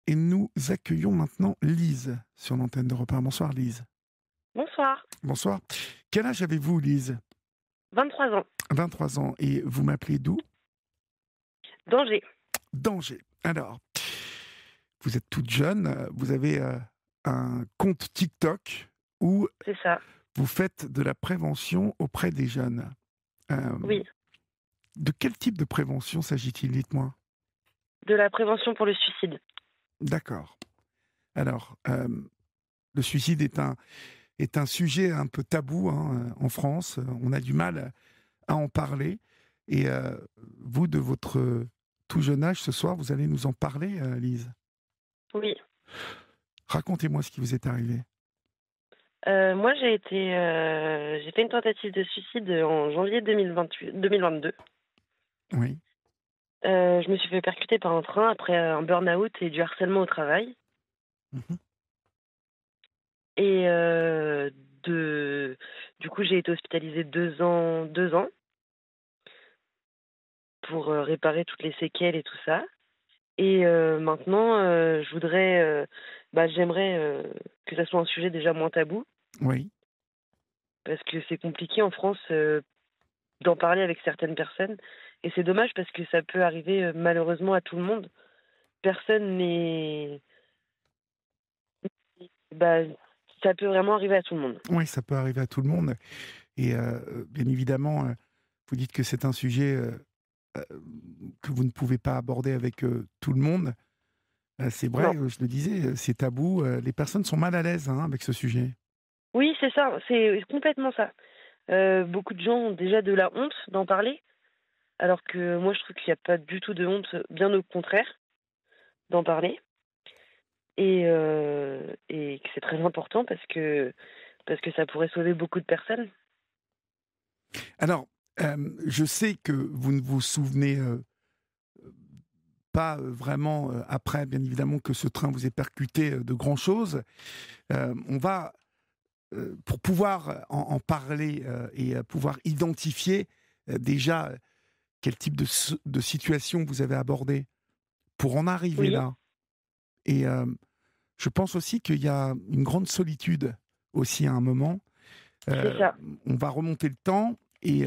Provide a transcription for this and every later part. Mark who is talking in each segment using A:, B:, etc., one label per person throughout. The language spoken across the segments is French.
A: Et nous accueillons maintenant Lise sur l'antenne d'Europe 1. Bonsoir Lise.
B: Bonsoir,
A: Bonsoir. Quel âge avez-vous Lise?
B: 23 ans,
A: 23 ans. Et vous m'appelez d'où?
B: danger,
A: d'Angers. Alors, vous êtes toute jeune, vous avez un compte TikTok où
B: c'est ça,
A: vous faites de la prévention auprès des jeunes. Euh,
B: oui,
A: de quel type de prévention s'agit-il? Dites-moi.
B: de la prévention pour le suicide.
A: D'accord. Alors, le suicide est un sujet un peu tabou hein, en France. On a du mal à en parler. Et vous, de votre tout jeune âge, ce soir, vous allez nous en parler, Lise.
B: Oui,
A: Racontez-moi ce qui vous est arrivé.
B: moi j'ai fait une tentative de suicide en janvier 2022.
A: Oui.
B: Je me suis fait percuter par un train après un burn-out et du harcèlement au travail.
A: Mhm.
B: Et de, du coup j'ai été hospitalisée 2 ans pour réparer toutes les séquelles et tout ça. Et maintenant, j'aimerais que ça soit un sujet déjà moins tabou.
A: Oui.
B: Parce que c'est compliqué en France d'en parler avec certaines personnes. Et c'est dommage parce que ça peut arriver malheureusement à tout le monde. Personne n'est... Bah, ça peut vraiment arriver à tout le monde.
A: Oui, ça peut arriver à tout le monde. Et bien évidemment, vous dites que c'est un sujet euh, que vous ne pouvez pas aborder avec tout le monde. C'est
B: Non.
A: vrai, je le disais, c'est tabou. Les personnes sont mal à l'aise hein, avec ce sujet.
B: Oui, c'est ça, c'est complètement ça. Beaucoup de gens ont déjà de la honte d'en parler, alors que moi je trouve qu'il n'y a pas du tout de honte, bien au contraire, d'en parler. Et que c'est très important parce que ça pourrait sauver beaucoup de personnes.
A: Alors, je sais que vous ne vous souvenez pas vraiment après, bien évidemment, que ce train vous ait percuté de grand-chose. On va, pour pouvoir en parler et pouvoir identifier déjà quel type de situation vous avez abordé pour en arriver
B: Oui,
A: là. Et je pense aussi qu'il y a une grande solitude aussi à un moment.
B: c'est
A: Euh,
B: ça.
A: on va remonter le temps et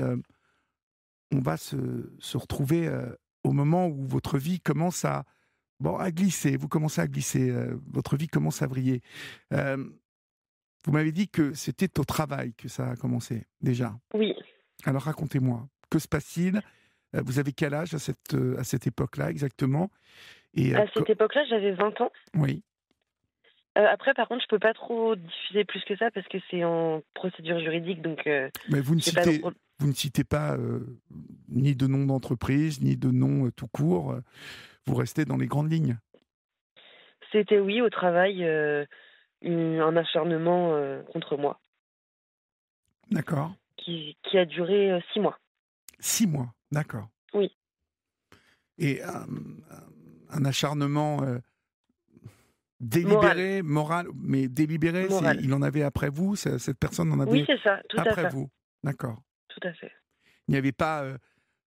A: on va se retrouver au moment où votre vie commence à glisser. Vous commencez à glisser, votre vie commence à vriller. Euh, vous m'avez dit que c'était au travail que ça a commencé déjà.
B: Oui.
A: Alors racontez-moi, que se passe-t-il? Vous avez quel âge à cette époque-là exactement? Et
B: À cette époque-là, j'avais 20 ans.
A: oui,
B: Après, par contre, je peux pas trop diffuser plus que ça parce que c'est en procédure juridique, donc
A: mais
B: j'ai pas de rôle.
A: vous ne citez pas ni de nom d'entreprise, ni de nom tout court. Vous restez dans les grandes lignes.
B: C'était, oui, au travail, un acharnement contre moi
A: D'accord.
B: qui a duré 6 mois.
A: 6 mois, d'accord.
B: Oui,
A: Et un acharnement
B: moral,
A: délibéré, moral, mais délibéré,
B: moral.
A: il en avait après vous, cette personne en
B: Oui,
A: avait
B: c'est ça, tout à
A: après
B: fait,
A: vous. D'accord.
B: tout à fait.
A: Il n'y avait pas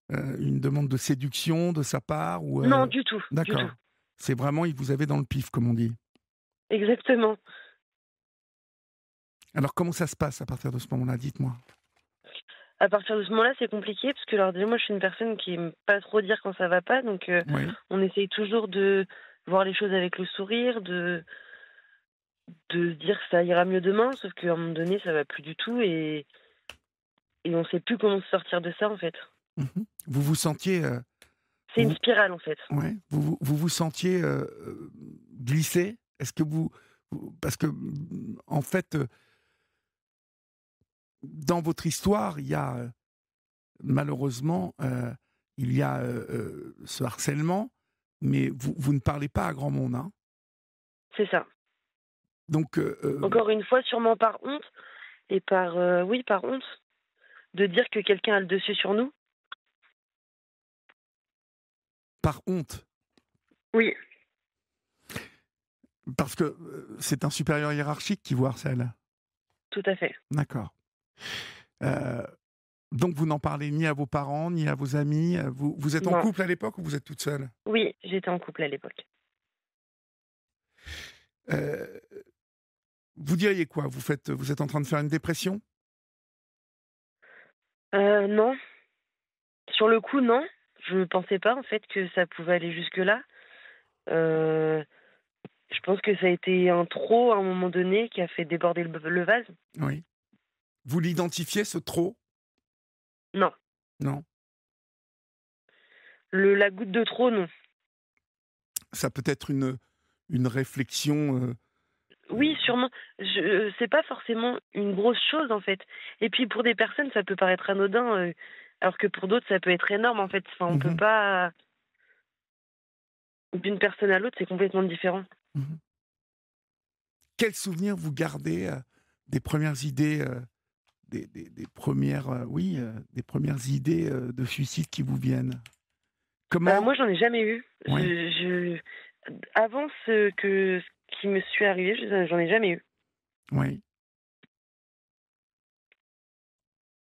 A: une demande de séduction de sa part ou
B: Non, du tout, du tout.
A: d'accord. C'est vraiment, il vous avait dans le pif, comme on dit.
B: Exactement.
A: Alors, comment ça se passe à partir de ce moment-là? Dites-moi.
B: À partir de ce moment-là, c'est compliqué parce que alors déjà, moi, je suis une personne qui aime pas trop dire quand ça va pas, donc
A: Oui.
B: on essaye toujours de voir les choses avec le sourire, de se dire que ça ira mieux demain, sauf qu'à un moment donné, ça va plus du tout et on sait plus comment se sortir de ça, en fait.
A: Mhm. Vous vous sentiez,
B: C'est une
A: vous,
B: spirale, en fait.
A: ouais, vous vous sentiez glissé? Est-ce que parce que en fait, dans votre histoire, il y a malheureusement, il y a ce harcèlement, mais vous ne parlez pas à grand monde, hein.
B: C'est ça.
A: Donc,
B: Encore une fois, sûrement par honte et oui, par honte de dire que quelqu'un a le dessus sur nous.
A: par honte,
B: Oui,
A: parce que c'est un supérieur hiérarchique qui vous harcèle.
B: tout à fait.
A: D'accord. Euh, donc, vous n'en parlez ni à vos parents, ni à vos amis. Vous êtes en
B: Non.
A: couple à l'époque ou vous êtes toute seule?
B: Oui, j'étais en couple à l'époque.
A: Euh, vous diriez quoi? Vous êtes en train de faire une dépression?
B: Non, sur le coup, non. Je pensais pas, en fait, que ça pouvait aller jusque-là. Heu, je pense que ça a été un trop, à un moment donné, qui a fait déborder le vase.
A: Oui. Vous l'identifiez, ce trop?
B: Non,
A: Non.
B: la goutte de trop, non.
A: Ça peut être une réflexion.
B: Oui, sûrement. C'est pas forcément une grosse chose, en fait. Et puis, pour des personnes, ça peut paraître anodin, alors que pour d'autres, ça peut être énorme, en fait. Enfin, on peut
A: Mhm,
B: pas d'une personne à l'autre, c'est complètement différent.
A: mhm. Quel souvenir vous gardez des premières idées, des premières, oui, des premières idées de suicide qui vous viennent? Comment?
B: Moi, j'en ai jamais eu.
A: Oui,
B: Avant ce qui me suis arrivé, j'en ai jamais eu.
A: oui.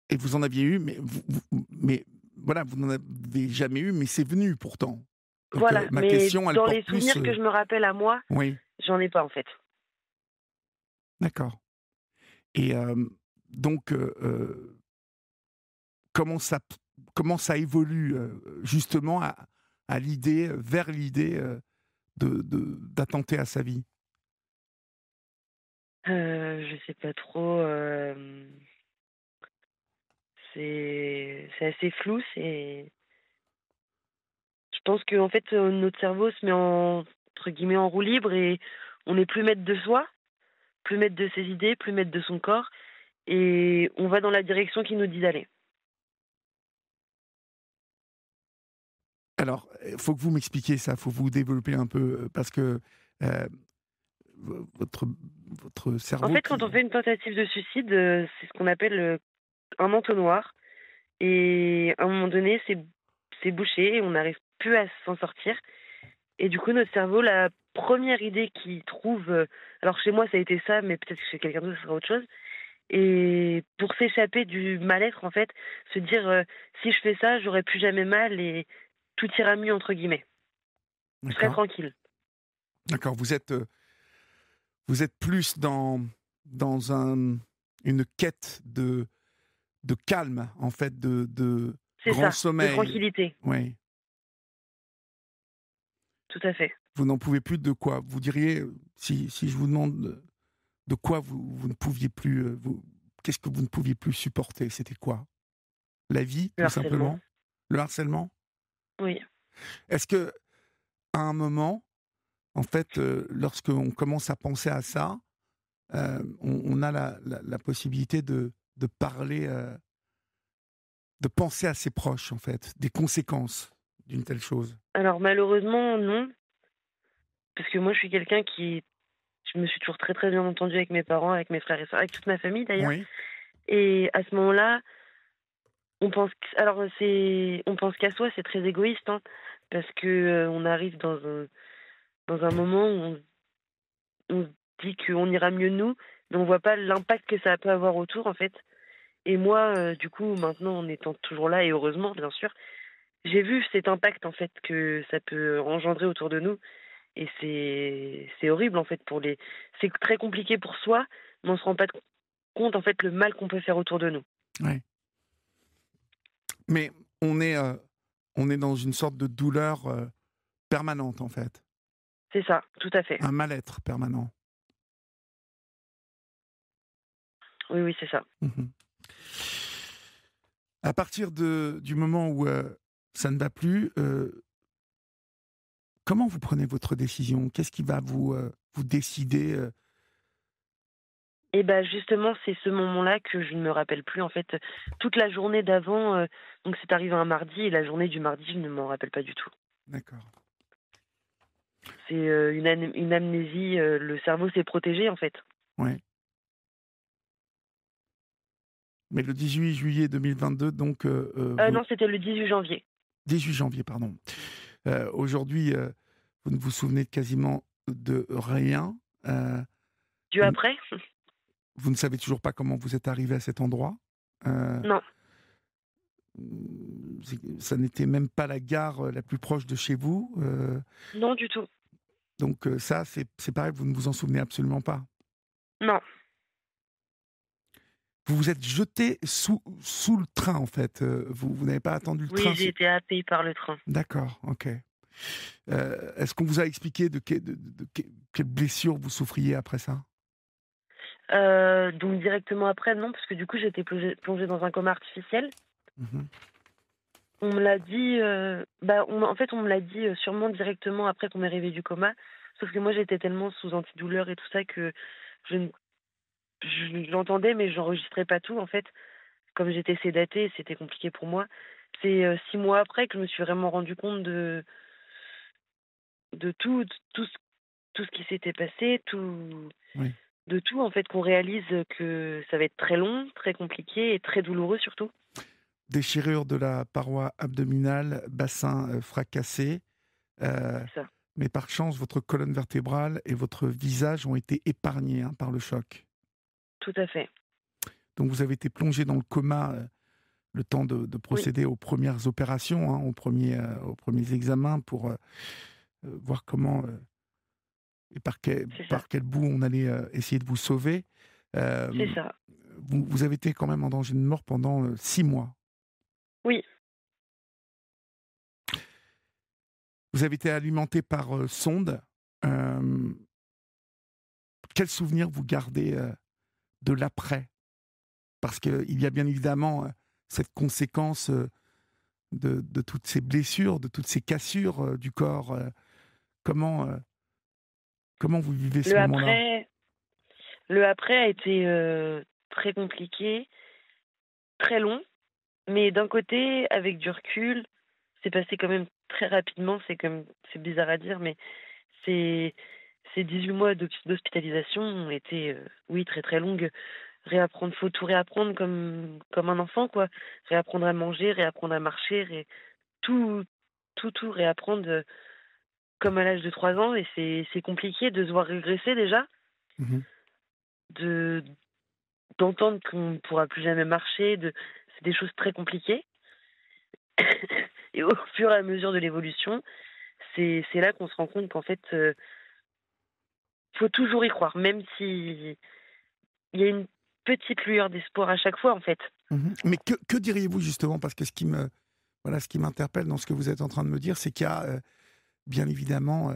A: Et vous en aviez eu, mais mais voilà, vous n'en avez jamais eu, mais c'est venu pourtant. Donc
B: Voilà,
A: ma
B: mais
A: question, elle
B: dans
A: porte
B: les
A: plus.
B: souvenirs que je me rappelle à moi,
A: Oui,
B: j'en ai pas, en fait.
A: d'accord. Et donc, comment ça, comment ça évolue justement à l'idée, vers l'idée d'attenter à sa vie?
B: Je sais pas trop, c'est assez flou, je pense qu'en fait, notre cerveau se met entre guillemets «en roue libre» et on n'est plus maître de soi, plus maître de ses idées, plus maître de son corps et on va dans la direction qu'il nous dit d'aller.
A: Alors, il faut que vous m'expliquiez ça, il faut vous développer un peu, parce que euh, votre, votre
B: En
A: cerveau
B: fait, quand
A: qui...
B: on fait une tentative de suicide, c'est ce qu'on appelle, un entonnoir et à un moment donné, c'est bouché et on n'arrive plus à s'en sortir et du coup, notre cerveau, la première idée qu'il trouve, alors chez moi, ça a été ça, mais peut-être que chez quelqu'un d'autre, ce sera autre chose et pour s'échapper du mal-être, en fait, se dire, «Si je fais ça, j'aurai plus jamais mal et tout ira mieux» entre guillemets. Je serai
A: D'accord,
B: tranquille.
A: d'accord. Vous êtes plus dans une quête de calme, en fait, de
B: C'est
A: grand
B: ça, de
A: sommeil.
B: tranquillité,
A: Oui.
B: tout à fait.
A: Vous n'en pouvez plus de quoi? Vous diriez, si je vous demande de quoi vous ne pouviez plus, qu'est-ce que vous ne pouviez plus supporter? C'était quoi? La vie,
B: Le
A: tout
B: harcèlement,
A: simplement? Le harcèlement?
B: oui.
A: Est-ce que à un moment, en fait, lorsqu'on commence à penser à ça, on a la possibilité de parler, de penser à ses proches, en fait, des conséquences d'une telle chose?
B: Alors malheureusement, non, parce que moi, je suis quelqu'un qui je me suis toujours très, très bien entendue avec mes parents, avec mes frères et sœurs, avec toute ma famille d'ailleurs
A: Oui,
B: et à ce moment-là, on pense qu'à soi, c'est très égoïste, hein, parce que, on arrive dans un moment où on se dit qu'on ira mieux nous, mais on voit pas l'impact que ça peut avoir autour, en fait et moi, du coup, maintenant, en étant toujours là et heureusement, bien sûr, j'ai vu cet impact, en fait, que ça peut engendrer autour de nous et c'est horrible, en fait, c'est très compliqué pour soi, mais on se rend pas compte, en fait, le mal qu'on peut faire autour de nous.
A: oui. Mais on est, heu, on est dans une sorte de douleur, permanente, en fait.
B: C'est ça, tout à fait.
A: Un mal-être permanent.
B: Oui, oui, c'est ça.
A: Mmh. À partir du moment où, ça ne va plus, comment vous prenez votre décision? Qu'est-ce qui va vous décider,
B: Et bah, justement, c'est ce moment-là que je ne me rappelle plus, en fait, toute la journée d'avant, donc c'est arrivé un mardi et la journée du mardi, je ne m'en rappelle pas du tout.
A: D'accord.
B: C'est, une amnésie, le cerveau s'est protégé, en fait.
A: Ouais. Mais le 18 juillet 2022, donc,
B: Non, c'était le 18 janvier.
A: 18 janvier, pardon. Aujourd'hui, vous ne vous souvenez quasiment de rien.
B: Dieu
A: Vous
B: après?
A: vous ne savez toujours pas comment vous êtes arrivé à cet endroit. Heu,
B: Non,
A: ça n'était même pas la gare, la plus proche de chez vous,
B: non du tout.
A: Donc ça, c'est pareil, vous ne vous en souvenez absolument pas.
B: Non,
A: Vous vous êtes jeté sous le train, en fait. Vous n'avez pas attendu le
B: oui,
A: train.
B: j'ai été happée par le train.
A: D'accord, ok. Est-ce qu'on vous a expliqué quelle blessure vous souffriez après ça?
B: Donc directement après, non, parce que du coup, j'étais plongée dans un coma artificiel.
A: Mhm.
B: On me l'a dit, en fait, on me l'a dit sûrement directement après qu'on m'ait réveillée du coma. Sauf que moi, j'étais tellement sous antidouleur et tout ça que je, ne- j'entendais, mais j'enregistrais pas tout, en fait. Comme j'étais sédatée, c'était compliqué pour moi. C'est 6 mois après que je me suis vraiment rendu compte de tout ce qui s'était passé,
A: Oui.
B: de tout, en fait, qu'on réalise que ça va être très long, très compliqué et très douloureux surtout.
A: Déchirure de la paroi abdominale, bassin fracassé. euh,
B: C'est ça,
A: mais par chance, votre colonne vertébrale et votre visage ont été épargnés, hein, par le choc.
B: tout à fait.
A: Donc vous avez été plongé dans le coma le temps de
B: Oui,
A: procéder aux premières opérations, hein, aux premiers examens pour voir comment et
B: c'est ça,
A: par quel bout on allait essayer de vous sauver.
B: c'est
A: Euh,
B: ça.
A: vous avez été quand même en danger de mort pendant 6 mois.
B: Oui,
A: Vous avez été alimenté par sonde. Euh, quel souvenir vous gardez de l'après? Parce qu'il y a bien évidemment cette conséquence de toutes ces blessures, de toutes ces cassures du corps. Comment, comment vous vivez ce
B: le
A: moment-là?
B: après, le après a été très compliqué, très long, mais d'un côté, avec du recul, c'est passé quand même très rapidement. C'est bizarre à dire, mais ces, ces 18 mois d'hospitalisation ont été, oui, très très longues. Faut tout réapprendre comme un enfant, quoi. Réapprendre à manger, réapprendre à marcher, tout, tout réapprendre comme à l'âge de 3 ans. Et c'est compliqué de se voir régresser déjà,
A: Mhm.
B: de d'entendre qu'on ne pourra plus jamais marcher. C'est des choses très compliquées. Et au fur et à mesure de l'évolution, c'est là qu'on se rend compte qu'en fait, faut toujours y croire, même si il y a une petite lueur d'espoir à chaque fois, en fait.
A: Mhm. Mais que diriez-vous justement? Parce que voilà, ce qui m'interpelle dans ce que vous êtes en train de me dire, c'est qu'il y a bien évidemment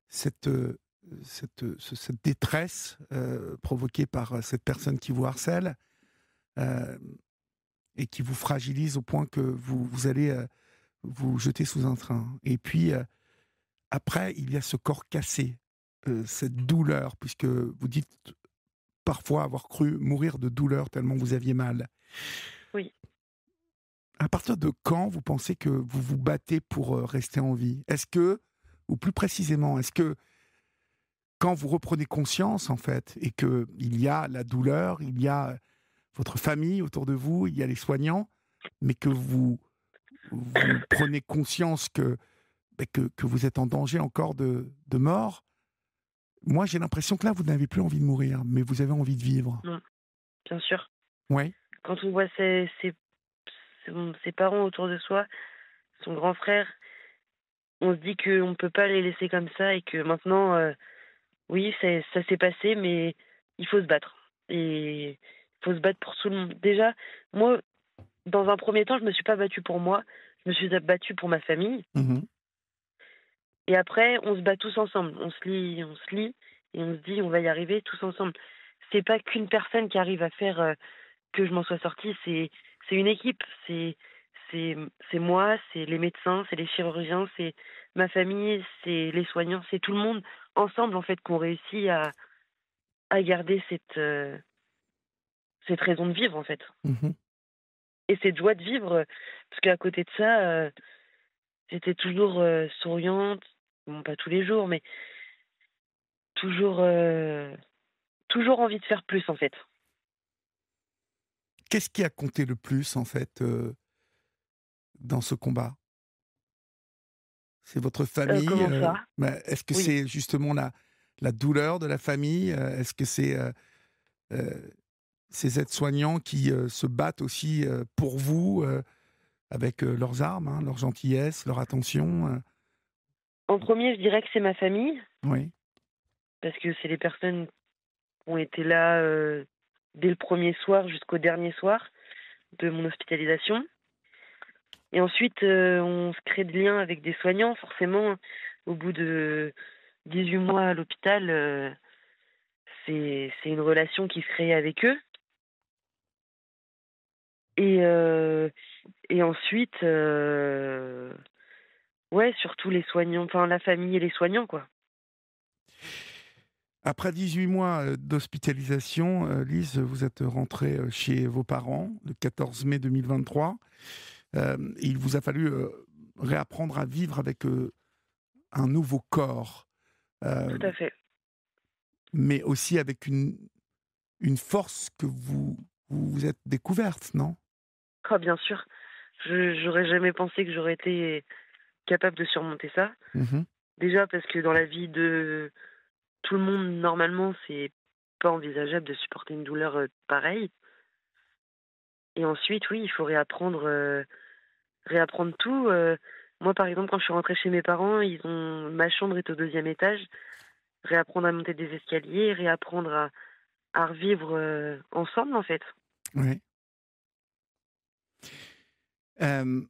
A: cette, cette détresse provoquée par cette personne qui vous harcèle euh, et qui vous fragilise au point que vous allez vous jeter sous un train. Et puis, après, il y a ce corps cassé, cette douleur, puisque vous dites parfois avoir cru mourir de douleur tellement vous aviez mal.
B: Oui.
A: À partir de quand vous pensez que vous vous battez pour rester en vie? Est-ce que, ou plus précisément, est-ce que quand vous reprenez conscience, en fait, et qu'il y a la douleur, il y a votre famille autour de vous, il y a les soignants, mais que vous prenez conscience que vous êtes en danger encore de mort, moi j'ai l'impression que là, vous n'avez plus envie de mourir, mais vous avez envie de vivre.
B: Non, bien sûr.
A: Oui.
B: Quand on voit ses parents autour de soi, son grand frère, on se dit qu'on ne peut pas les laisser comme ça et que maintenant, oui, ça s'est passé, mais il faut se battre. Et il faut se battre pour tout le monde. Déjà, moi, dans un premier temps, je me suis pas battue pour moi, je me suis battue pour ma famille.
A: Mhm.
B: Et après, on se bat tous ensemble. On se lie et on se dit, on va y arriver tous ensemble. C'est pas qu'une personne qui arrive à faire que je m'en sois sortie, c'est une équipe. C'est c'est moi, c'est les médecins, c'est les chirurgiens, c'est ma famille, c'est les soignants, c'est tout le monde ensemble en fait qu'on réussit à garder cette raison de vivre en fait.
A: Mhm.
B: Et cette joie de vivre, parce qu'à côté de ça, j'étais toujours souriante, bon pas tous les jours, mais toujours toujours envie de faire plus en fait.
A: Qu'est-ce qui a compté le plus, en fait, dans ce combat? C'est votre famille?
B: Comment ça?
A: Est-ce que
B: Oui.
A: c'est justement la douleur de la famille? Est-ce que c'est euh, ces aides-soignants qui se battent aussi pour vous avec leurs armes, hein, leur gentillesse, leur attention?
B: En premier, je dirais que c'est ma famille,
A: Oui.
B: parce que c'est les personnes qui ont été là dès le premier soir jusqu'au dernier soir de mon hospitalisation. Et ensuite, on se crée des liens avec des soignants. Forcément, au bout de 18 mois à l'hôpital, c'est une relation qui se crée avec eux. Et, et ensuite, ouais, surtout les soignants, enfin la famille et les soignants, quoi.
A: Après 18 mois d'hospitalisation, Lise, vous êtes rentrée chez vos parents le 14 mai 2023. Il vous a fallu réapprendre à vivre avec un nouveau corps, euh,
B: Tout à fait.
A: mais aussi avec une force que vous êtes découverte, non?
B: Oh, bien sûr. J'aurais jamais pensé que j'aurais été capable de surmonter ça.
A: Mhm.
B: Déjà parce que dans la vie de tout le monde, normalement, c'est pas envisageable de supporter une douleur pareille. Et ensuite, oui, il faut réapprendre tout. Moi, par exemple, quand je suis rentrée chez mes parents, ma chambre est au deuxième étage. Réapprendre à monter des escaliers, réapprendre à revivre ensemble, en fait.
A: Ouais. Euh,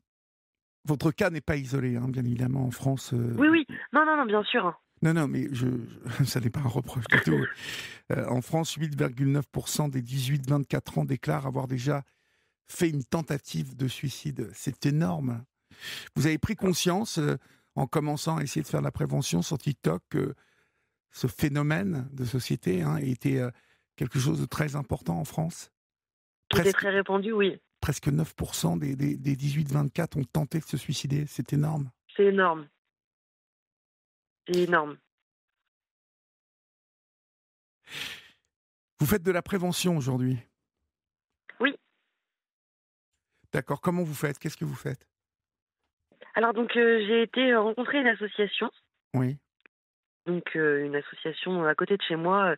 A: Votre cas n'est pas isolé, hein, bien évidemment, en France.
B: Oui, oui. Non, non, non, bien sûr, hein.
A: Non, non, mais ça n'est pas un reproche du tout. En France, 8,9% des 18-24 ans déclarent avoir déjà fait une tentative de suicide. C'est énorme. Vous avez pris conscience, en commençant à essayer de faire de la prévention sur TikTok, que ce phénomène de société était quelque chose de très important en France.
B: Qui était
A: Presque,
B: très répandu, oui.
A: presque 9% des 18-24 ont tenté de se suicider. C'est énorme.
B: C'est énorme. C'est énorme.
A: Vous faites de la prévention aujourd'hui.
B: Oui.
A: D'accord. Comment vous faites? Qu'est-ce que vous faites?
B: Alors, donc, j'ai été rencontrer une association.
A: Oui.
B: Donc, une association à côté de chez moi.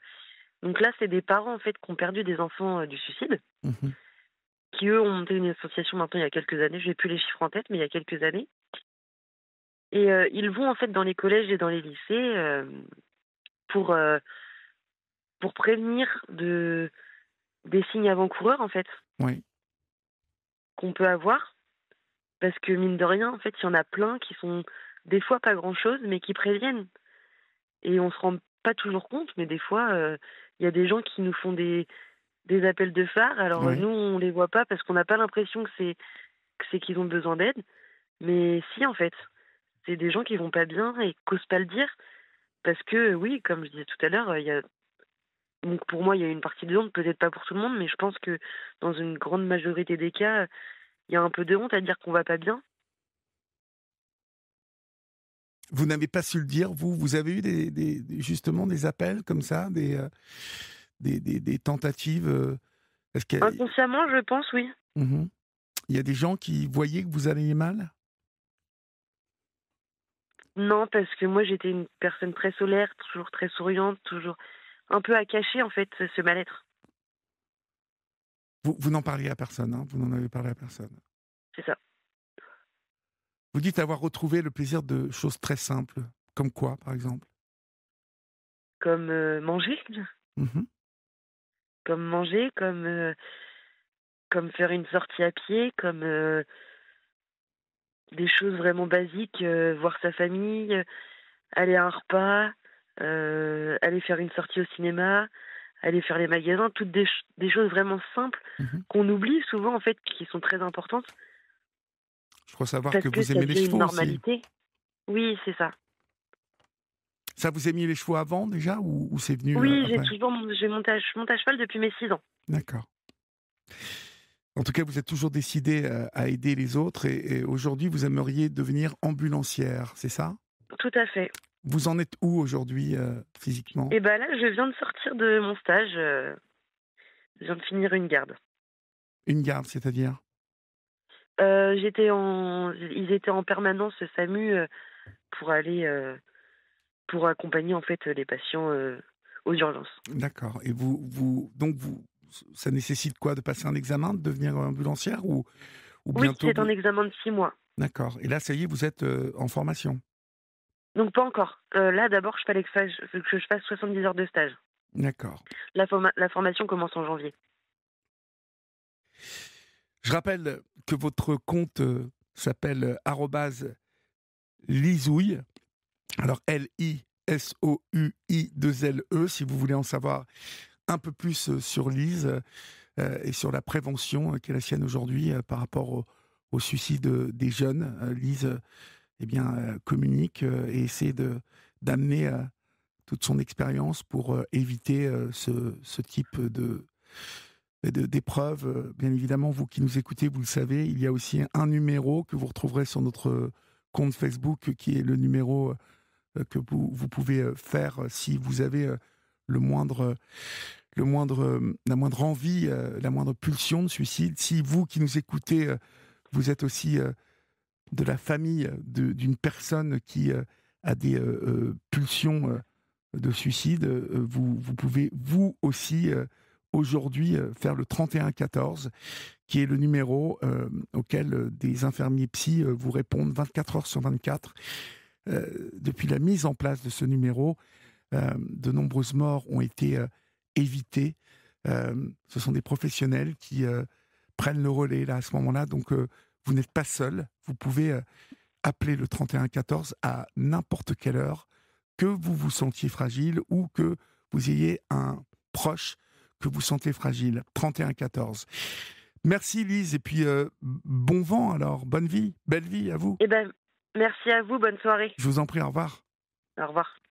B: Donc là, c'est des parents, en fait, qui ont perdu des enfants du suicide,
A: Mhm.
B: qui, eux, ont monté une association maintenant il y a quelques années. Je n'ai plus les chiffres en tête, mais il y a quelques années. Et ils vont, en fait, dans les collèges et dans les lycées pour, euh, pour prévenir des signes avant-coureurs, en fait,
A: Oui.
B: qu'on peut avoir. Parce que, mine de rien, en fait, il y en a plein qui sont des fois pas grand-chose, mais qui préviennent. Et on se rend pas toujours compte, mais des fois, il y a des gens qui nous font des appels de phare. Alors,
A: Oui.
B: nous, on les voit pas parce qu'on n'a pas l'impression que c'est qu'ils ont besoin d'aide. Mais si, en fait, c'est des gens qui vont pas bien et qui n'osent pas le dire. Parce que, oui, comme je disais tout à l'heure, donc pour moi, il y a une partie de honte, peut-être pas pour tout le monde, mais je pense que dans une grande majorité des cas, il y a un peu de honte à dire qu'on va pas bien.
A: Vous n'avez pas su le dire, vous avez eu justement des appels comme ça, des tentatives. Est-ce qu'il y a,
B: Inconsciemment, je pense, oui.
A: Mhm. Il y a des gens qui voyaient que vous alliez mal?
B: Non, parce que moi, j'étais une personne très solaire, toujours très souriante, toujours un peu à cacher, en fait, ce mal-être.
A: Vous n'en parliez à personne, hein, vous n'en avez parlé à personne.
B: C'est ça.
A: Vous dites avoir retrouvé le plaisir de choses très simples, comme quoi, par exemple?
B: Comme manger,
A: Mhm.
B: comme manger, comme faire une sortie à pied, comme des choses vraiment basiques, voir sa famille, aller à un repas, aller faire une sortie au cinéma, aller faire les magasins, toutes des choses vraiment simples
A: Mhm.
B: qu'on oublie souvent, en fait, qui sont très importantes
A: Je crois savoir que
B: parce que
A: vous
B: ça
A: aimez les
B: devient une
A: chevaux aussi.
B: normalité. Oui, c'est ça.
A: Ça, vous aimiez les chevaux avant déjà ou c'est venu
B: Oui,
A: après?
B: j'ai monté à cheval depuis mes 6 ans.
A: D'accord. En tout cas, vous êtes toujours décidé à aider les autres et aujourd'hui, vous aimeriez devenir ambulancière, c'est ça?
B: Tout à fait.
A: Vous en êtes où aujourd'hui physiquement?
B: Et ben là, je viens de sortir de mon stage, je viens de finir une garde.
A: Une garde, c'est-à-dire?
B: Ils étaient en permanence SAMU pour aller pour accompagner en fait les patients aux urgences.
A: D'accord. Et ça nécessite quoi? De passer un examen, de devenir ambulancière ou
B: Oui,
A: bientôt
B: c'est un examen de 6 mois.
A: D'accord. Et là, ça y est, vous êtes en formation?
B: Donc pas encore. Là, d'abord, il fallait que je fasse 70 heures de stage.
A: D'accord.
B: La formation commence en janvier.
A: Je rappelle que votre compte s'appelle @lisouille. Alors LISOUI2LE, si vous voulez en savoir un peu plus sur Lise et sur la prévention qui est la sienne aujourd'hui par rapport au suicide des jeunes. Lise communique et essaie d'amener toute son expérience pour éviter ce type d'épreuves. Bien évidemment, vous qui nous écoutez, vous le savez, il y a aussi un numéro que vous retrouverez sur notre compte Facebook qui est le numéro que vous pouvez faire si vous avez la moindre envie, la moindre pulsion de suicide. Si vous qui nous écoutez, vous êtes aussi de la famille d'une personne qui a des pulsions de suicide, vous pouvez vous aussi aujourd'hui faire le 3114, qui est le numéro auquel des infirmiers psy vous répondent 24 heures sur 24. Depuis la mise en place de ce numéro, de nombreuses morts ont été évitées. Ce sont des professionnels qui prennent le relais là, à ce moment-là. Donc, vous n'êtes pas seul. Vous pouvez appeler le 3114 à n'importe quelle heure, que vous vous sentiez fragile ou que vous ayez un proche que vous sentez fragile. 3114. Merci Lise, et puis bon vent alors, bonne vie, belle vie à vous.
B: Eh ben, merci à vous, bonne soirée.
A: Je vous en prie, au revoir.
B: Au revoir.